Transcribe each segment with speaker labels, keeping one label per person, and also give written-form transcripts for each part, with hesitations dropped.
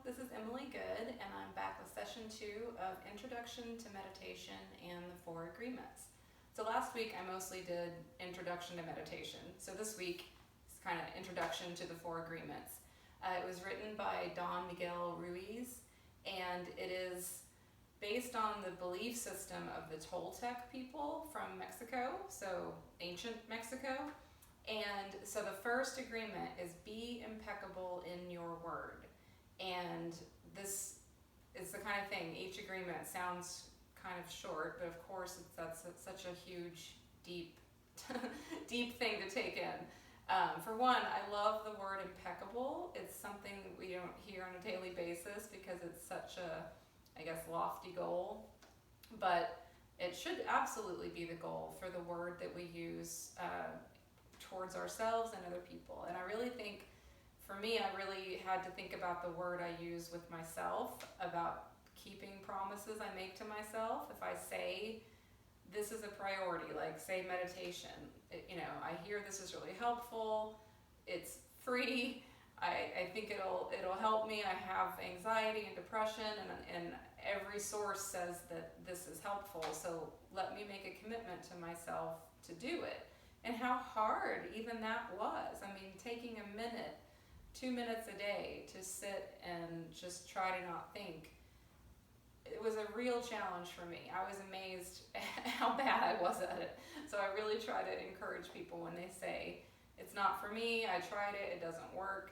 Speaker 1: This is Emily Good, and I'm back with session 2 of Introduction to Meditation and the Four Agreements. So last week I mostly did Introduction to Meditation. So this week is kind of Introduction to the Four Agreements. It was written by Don Miguel Ruiz, and it is based on the belief system of the Toltec people from Mexico, so ancient Mexico. And so the first agreement is be impeccable in your word. And this is the kind of thing, each agreement sounds kind of short, but of course that's such a huge, deep, deep thing to take in. For one, I love the word impeccable. It's something that we don't hear on a daily basis because it's such a, I guess, lofty goal. But it should absolutely be the goal for the word that we use towards ourselves and other people. And I really think, for me, I really had to think about the word I use with myself, about keeping promises I make to myself. If I say this is a priority, like say meditation, I hear this is really helpful, it's free, I think it'll help me. I have anxiety and depression, and every source says that this is helpful, so let me make a commitment to myself to do it. And how hard even that was. I mean, taking a minute, 2 minutes a day to sit and just try to not think. It was a real challenge for me. I was amazed at how bad I was at it. So I really try to encourage people when they say, it's not for me, I tried it, it doesn't work.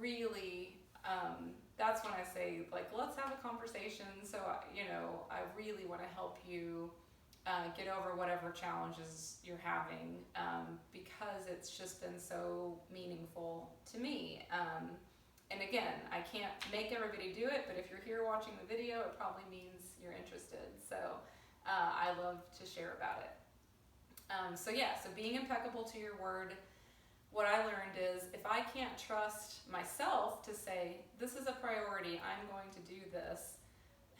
Speaker 1: Really, that's when I say, let's have a conversation. So, I really want to help you get over whatever challenges you're having, because it's just been so meaningful to me. And again, I can't make everybody do it, but if you're here watching the video, it probably means you're interested. So I love to share about it. So being impeccable to your word. What I learned is if I can't trust myself to say, this is a priority, I'm going to do this,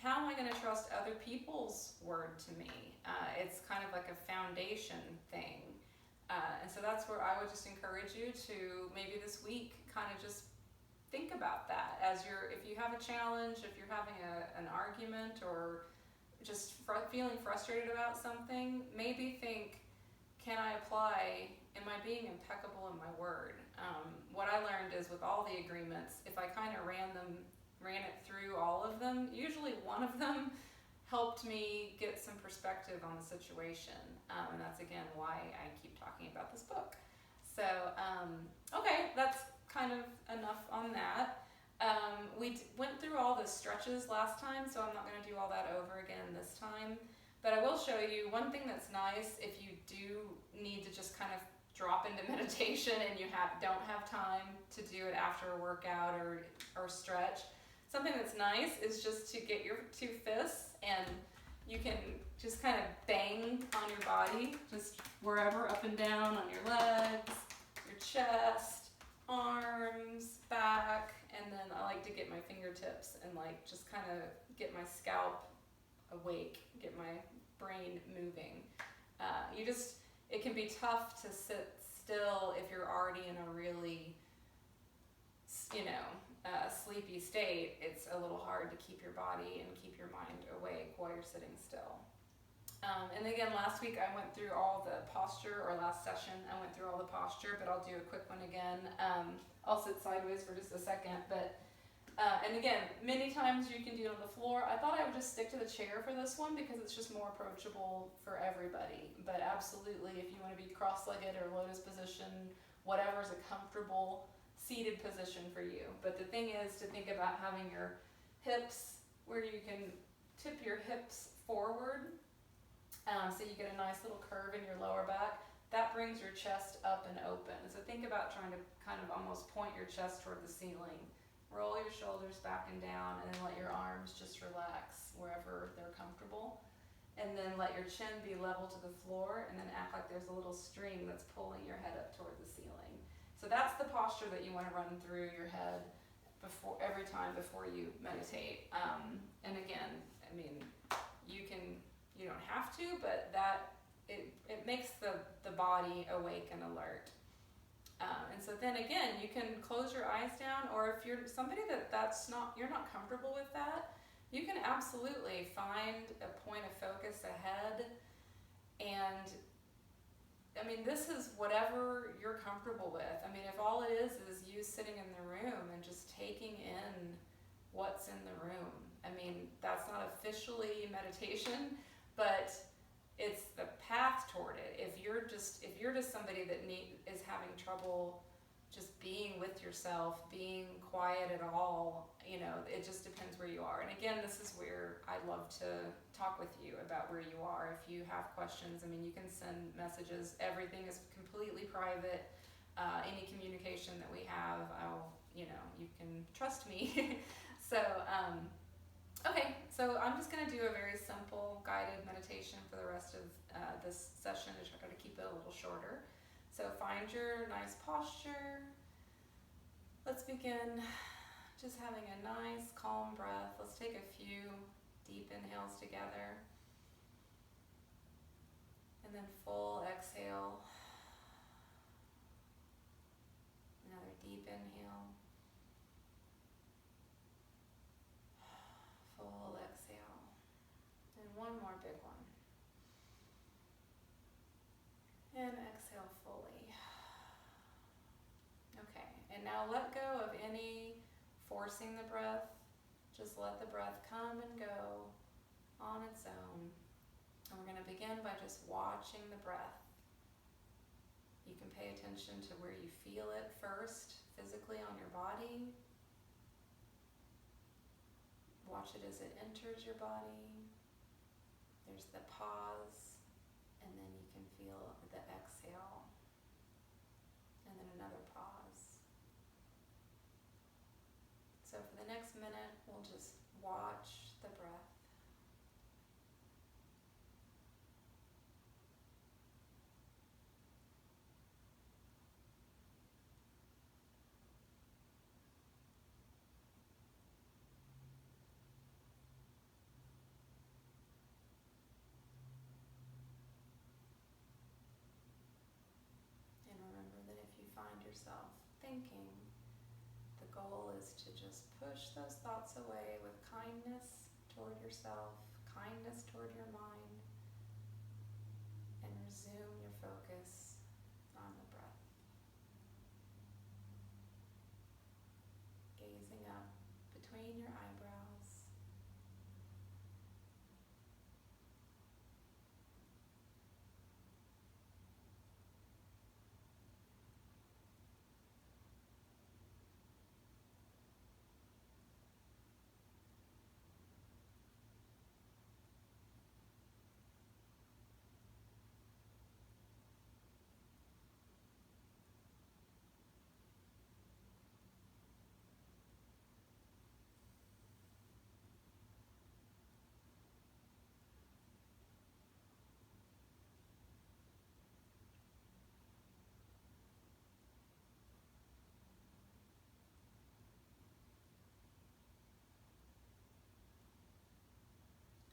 Speaker 1: how am I going to trust other people's word to me? It's kind of like a foundation thing. And so that's where I would just encourage you to maybe this week kind of just think about that if you have a challenge, if you're having an argument or just feeling frustrated about something, maybe think, can I apply, am I being impeccable in my word? What I learned is with all the agreements, if I kind of ran it through all of them, usually one of them helped me get some perspective on the situation. And that's again why I keep talking about this book. So, okay, that's kind of enough on that. We went through all the stretches last time, so I'm not going to do all that over again this time. But I will show you one thing that's nice if you do need to just kind of drop into meditation and you don't have time to do it after a workout or stretch. Something that's nice is just to get your 2 fists and you can just kind of bang on your body, just wherever, up and down on your legs, your chest, arms, back, and then I like to get my fingertips and just kind of get my scalp awake, get my brain moving. It can be tough to sit still if you're already in a really, sleepy state. It's a little hard to keep your body and keep your mind awake while you're sitting still. And again, last week I went through all the posture, or last session I went through all the posture, but I'll do a quick one again. I'll sit sideways for just a second, and again, many times you can do it on the floor. I thought I would just stick to the chair for this one because it's just more approachable for everybody. But absolutely, if you want to be cross-legged or lotus position, whatever is a comfortable seated position for you. But the thing is to think about having your hips where you can tip your hips forward, so you get a nice little curve in your lower back. That brings your chest up and open. So think about trying to kind of almost point your chest toward the ceiling. Roll your shoulders back and down, and then let your arms just relax wherever they're comfortable. And then let your chin be level to the floor, and then act like there's a little string that's pulling your head up toward the ceiling. So that's the posture that you want to run through your head every time before you meditate. And again, I mean, you don't have to, but it makes the body awake and alert. And so then again, you can close your eyes down, or if you're somebody you're not comfortable with that, you can absolutely find a point of focus ahead. And I mean, this is whatever you're comfortable with. I mean, if all it is you sitting in the room and just taking in what's in the room. I mean, that's not officially meditation, but it's the path toward it. If you're just somebody that is having trouble just being with yourself, being quiet at all, it just depends where you are. And again, this is where I love to talk with you about where you are. If you have questions, I mean, you can send messages. Everything is completely private. Any communication that we have, you can trust me. So, okay, so I'm just going to do a very simple guided meditation for the rest of this session to try to keep it a little shorter. So find your nice posture. Let's begin just having a nice calm breath. Let's take a few deep inhales together. And then full exhale. Another deep inhale. Full exhale. And one more big one. And exhale fully. Okay, and now let go of any forcing the breath. Just let the breath come and go on its own. And we're going to begin by just watching the breath. You can pay attention to where you feel it first, physically on your body. Watch it as it enters your body. There's the pause, and then you can feel the exhale. And then another pause. So for the next minute, we'll just watch the breath. And remember that if you find yourself thinking, the goal is to just push those thoughts away with kindness toward yourself, kindness toward your mind, and resume your focus on the breath. Gazing up between your eyebrows.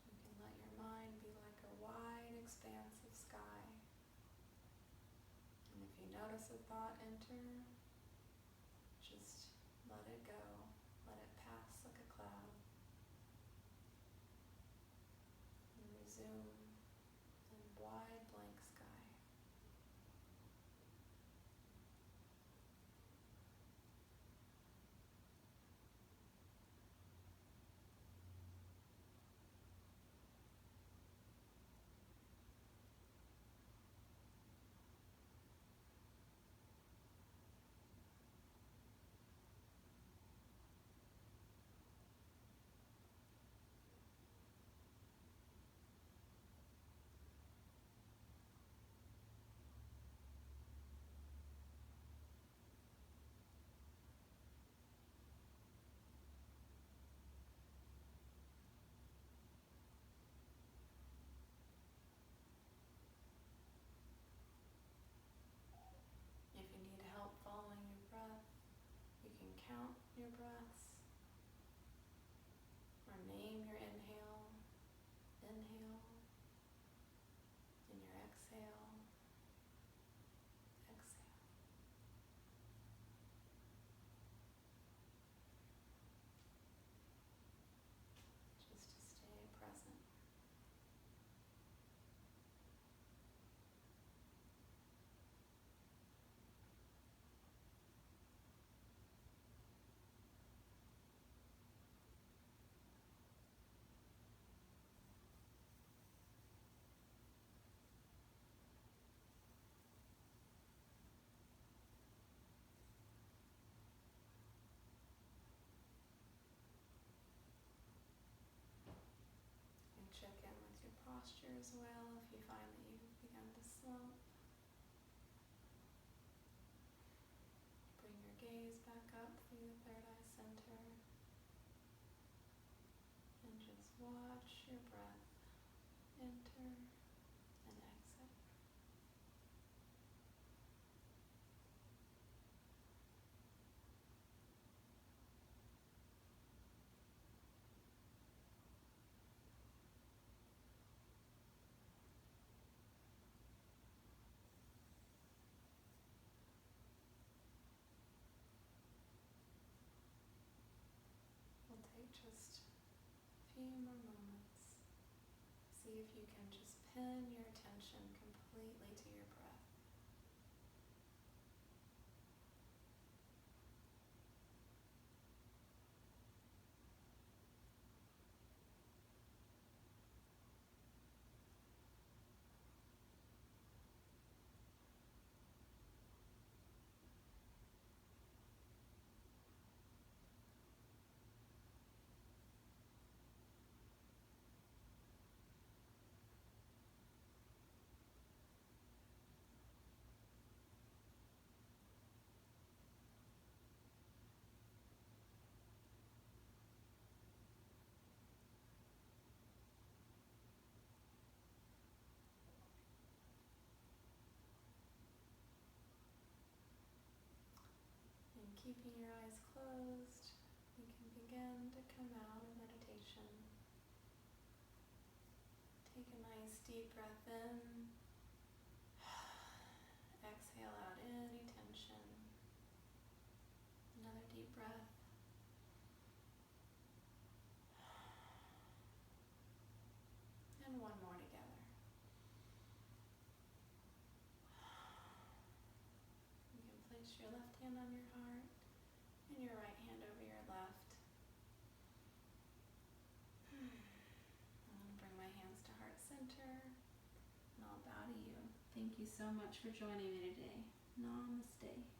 Speaker 1: You can let your mind be like a wide expanse of sky. And if you notice a thought enter, just let it go. Let it pass like a cloud. And resume in wide blank sky. If you need help following your breath, you can count your breaths or name your inhale, and your exhale, exhale. as well if you find that you've begun to slump. Bring your gaze back up through the third eye center and just watch your breath enter and exit. We'll take just a few more moments. See if you can just pin your attention completely to your breath. And keeping your eyes closed, you can begin to come out of meditation. Take a nice deep breath in. Exhale out any tension. Another deep breath. And one more together. You can place your left hand on your heart and your right hand over your left. I'm going to bring my hands to heart center and I'll bow to you. Thank you so much for joining me today. Namaste.